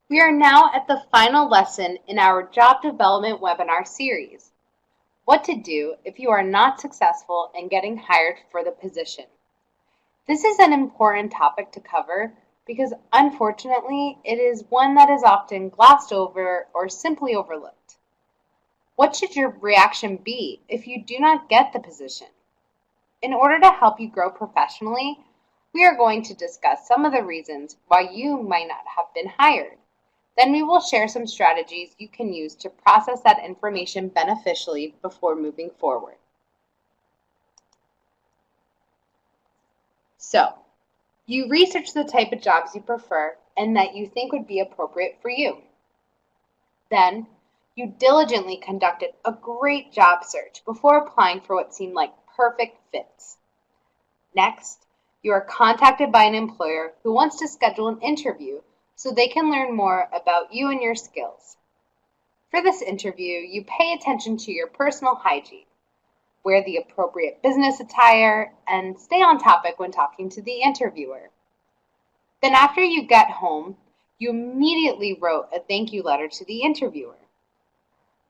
We are now at the final lesson in our job development webinar series. What to do if you are not successful in getting hired for the position. This is an important topic to cover because unfortunately it is one that is often glossed over or simply overlooked. What should your reaction be if you do not get the position? In order to help you grow professionally, we are going to discuss some of the reasons why you might not have been hired. Then we will share some strategies you can use to process that information beneficially before moving forward. So, you research the type of jobs you prefer and that you think would be appropriate for you. Then, you diligently conducted a great job search before applying for what seemed like perfect fits. Next, you are contacted by an employer who wants to schedule an interview so they can learn more about you and your skills. For this interview, you pay attention to your personal hygiene, wear the appropriate business attire, and stay on topic when talking to the interviewer. Then after you get home, you immediately wrote a thank you letter to the interviewer.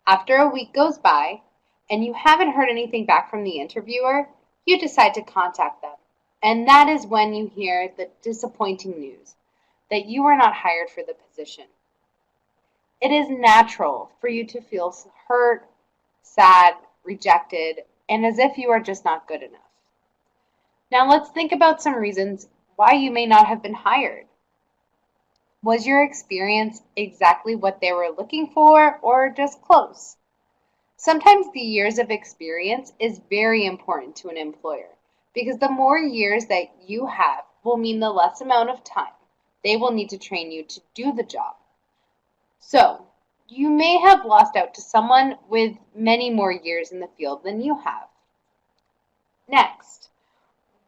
After a week goes by and you haven't heard anything back from the interviewer, you decide to contact them. And that is when you hear the disappointing news that you are not hired for the position. It is natural for you to feel hurt, sad, rejected, and as if you are just not good enough. Now let's think about some reasons why you may not have been hired. Was your experience exactly what they were looking for or just close? Sometimes the years of experience is very important to an employer because the more years that you have will mean the less amount of time they will need to train you to do the job. So, you may have lost out to someone with many more years in the field than you have. Next,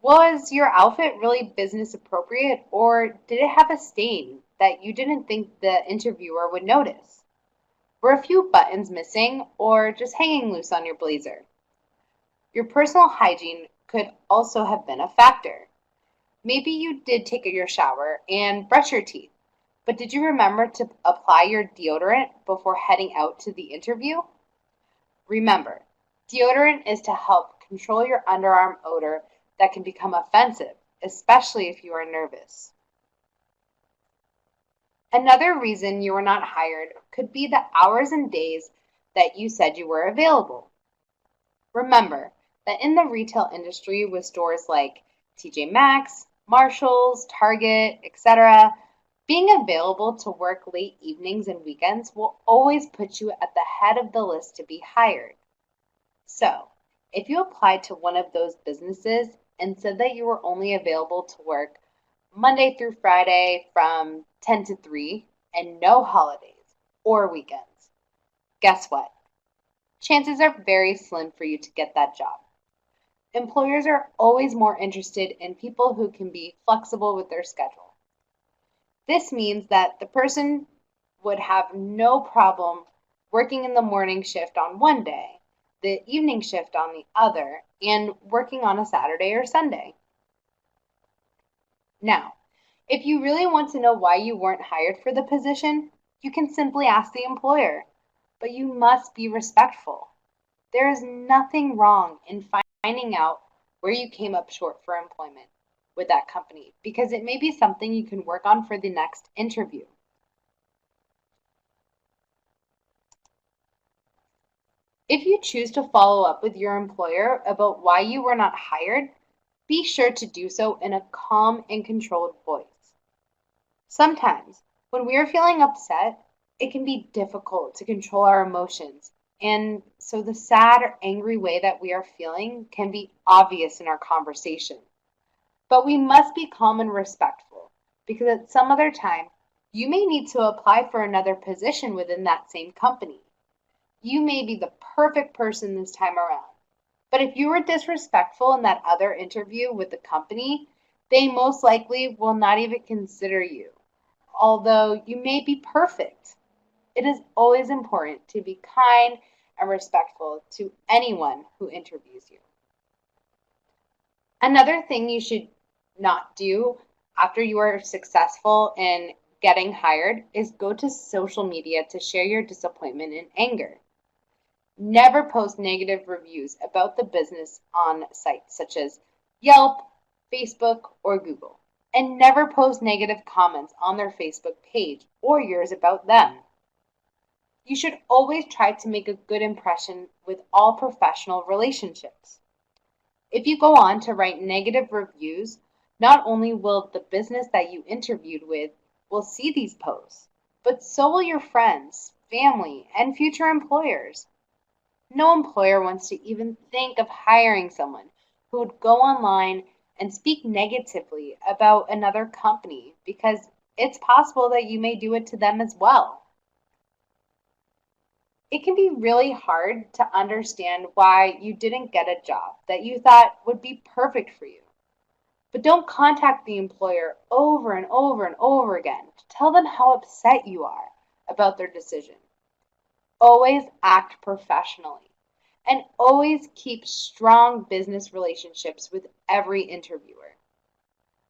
was your outfit really business appropriate or did it have a stain that you didn't think the interviewer would notice? Were a few buttons missing or just hanging loose on your blazer? Your personal hygiene could also have been a factor. Maybe you did take your shower and brush your teeth, but did you remember to apply your deodorant before heading out to the interview? Remember, deodorant is to help control your underarm odor that can become offensive, especially if you are nervous. Another reason you were not hired could be the hours and days that you said you were available. Remember that in the retail industry with stores like TJ Maxx, Marshalls, Target, etc., being available to work late evenings and weekends will always put you at the head of the list to be hired. So, if you applied to one of those businesses and said that you were only available to work Monday through Friday from 10 to 3 and no holidays or weekends, guess what? Chances are very slim for you to get that job. Employers are always more interested in people who can be flexible with their schedule. This means that the person would have no problem working in the morning shift on one day, the evening shift on the other, and working on a Saturday or Sunday. Now, if you really want to know why you weren't hired for the position, you can simply ask the employer, but you must be respectful. There is nothing wrong in finding out where you came up short for employment with that company because it may be something you can work on for the next interview. If you choose to follow up with your employer about why you were not hired, be sure to do so in a calm and controlled voice. Sometimes, when we are feeling upset, it can be difficult to control our emotions, and so the sad or angry way that we are feeling can be obvious in our conversation. But we must be calm and respectful because at some other time, you may need to apply for another position within that same company. You may be the perfect person this time around. But if you were disrespectful in that other interview with the company, they most likely will not even consider you, although you may be perfect. It is always important to be kind and respectful to anyone who interviews you. Another thing you should not do after you are successful in getting hired is go to social media to share your disappointment and anger. Never post negative reviews about the business on sites such as Yelp, Facebook, or Google. And never post negative comments on their Facebook page or yours about them. You should always try to make a good impression with all professional relationships. If you go on to write negative reviews, not only will the business that you interviewed with will see these posts, but so will your friends, family, and future employers. No employer wants to even think of hiring someone who would go online and speak negatively about another company because it's possible that you may do it to them as well. It can be really hard to understand why you didn't get a job that you thought would be perfect for you. But don't contact the employer over and over and over again to tell them how upset you are about their decision. Always act professionally and always keep strong business relationships with every interviewer.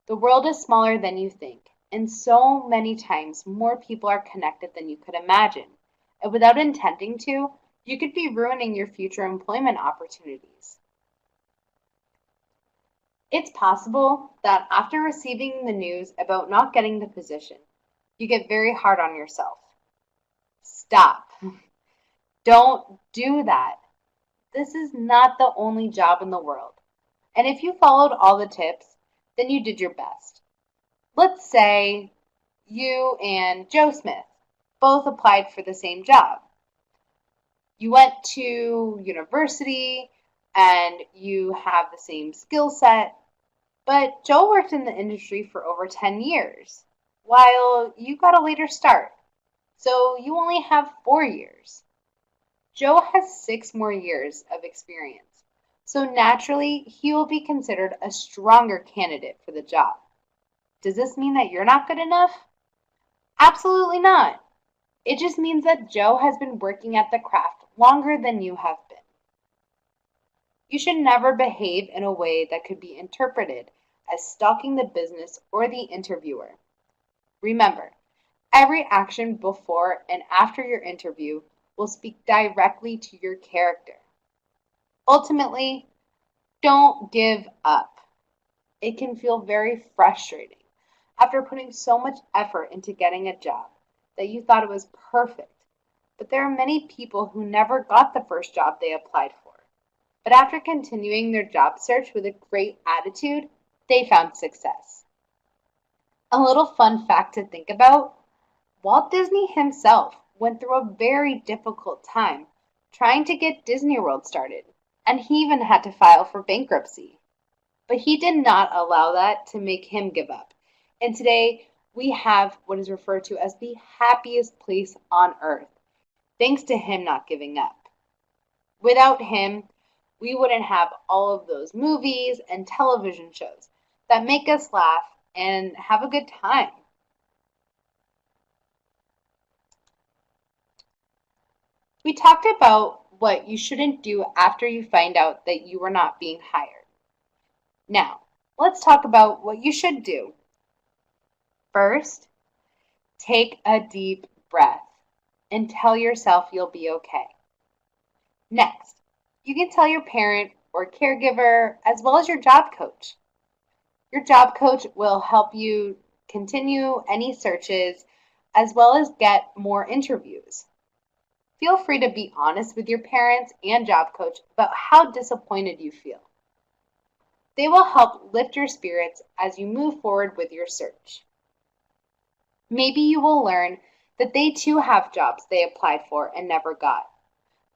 The world is smaller than you think, and so many times more people are connected than you could imagine. And without intending to, you could be ruining your future employment opportunities. It's possible that after receiving the news about not getting the position, you get very hard on yourself. Stop. Don't do that. This is not the only job in the world. And if you followed all the tips, then you did your best. Let's say you and Joe Smith both applied for the same job. You went to university and you have the same skill set, but Joe worked in the industry for over 10 years, while you got a later start, so you only have 4 years. Joe has 6 more years of experience, so naturally he will be considered a stronger candidate for the job. Does this mean that you're not good enough? Absolutely not. It just means that Joe has been working at the craft longer than you have been. You should never behave in a way that could be interpreted as stalking the business or the interviewer. Remember, every action before and after your interview will speak directly to your character. Ultimately, don't give up. It can feel very frustrating after putting so much effort into getting a job that you thought it was perfect. But there are many people who never got the first job they applied for. But after continuing their job search with a great attitude, they found success. A little fun fact to think about, Walt Disney himself went through a very difficult time trying to get Disney World started, and he even had to file for bankruptcy. But he did not allow that to make him give up. And today we have what is referred to as the happiest place on earth, thanks to him not giving up. Without him, we wouldn't have all of those movies and television shows that make us laugh and have a good time. We talked about what you shouldn't do after you find out that you are not being hired. Now, let's talk about what you should do. First, take a deep breath and tell yourself you'll be okay. Next, you can tell your parent or caregiver as well as your job coach. Your job coach will help you continue any searches as well as get more interviews. Feel free to be honest with your parents and job coach about how disappointed you feel. They will help lift your spirits as you move forward with your search. Maybe you will learn that they too have jobs they applied for and never got,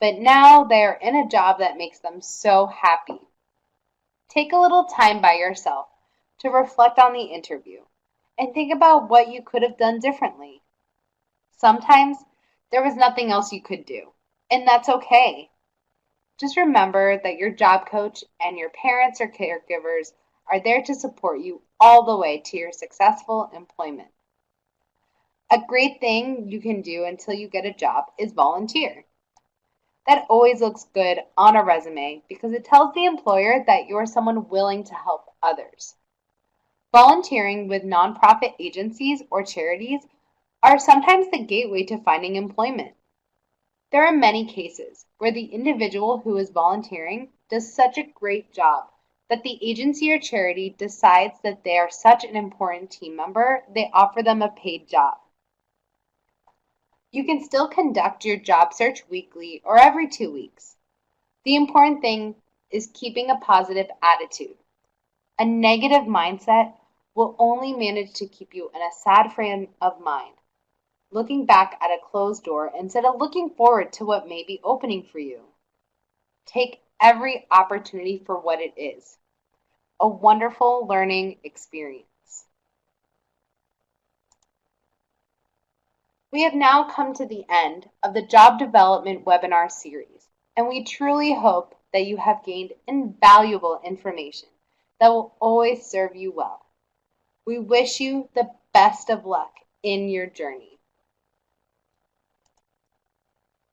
but now they are in a job that makes them so happy. Take a little time by yourself to reflect on the interview and think about what you could have done differently. Sometimes there was nothing else you could do, and that's okay. Just remember that your job coach and your parents or caregivers are there to support you all the way to your successful employment. A great thing you can do until you get a job is volunteer. That always looks good on a resume because it tells the employer that you're someone willing to help others. Volunteering with nonprofit agencies or charities are sometimes the gateway to finding employment. There are many cases where the individual who is volunteering does such a great job that the agency or charity decides that they are such an important team member, they offer them a paid job. You can still conduct your job search weekly or every 2 weeks. The important thing is keeping a positive attitude. A negative mindset will only manage to keep you in a sad frame of mind, looking back at a closed door instead of looking forward to what may be opening for you. Take every opportunity for what it is, a wonderful learning experience. We have now come to the end of the job development webinar series, and we truly hope that you have gained invaluable information that will always serve you well. We wish you the best of luck in your journey.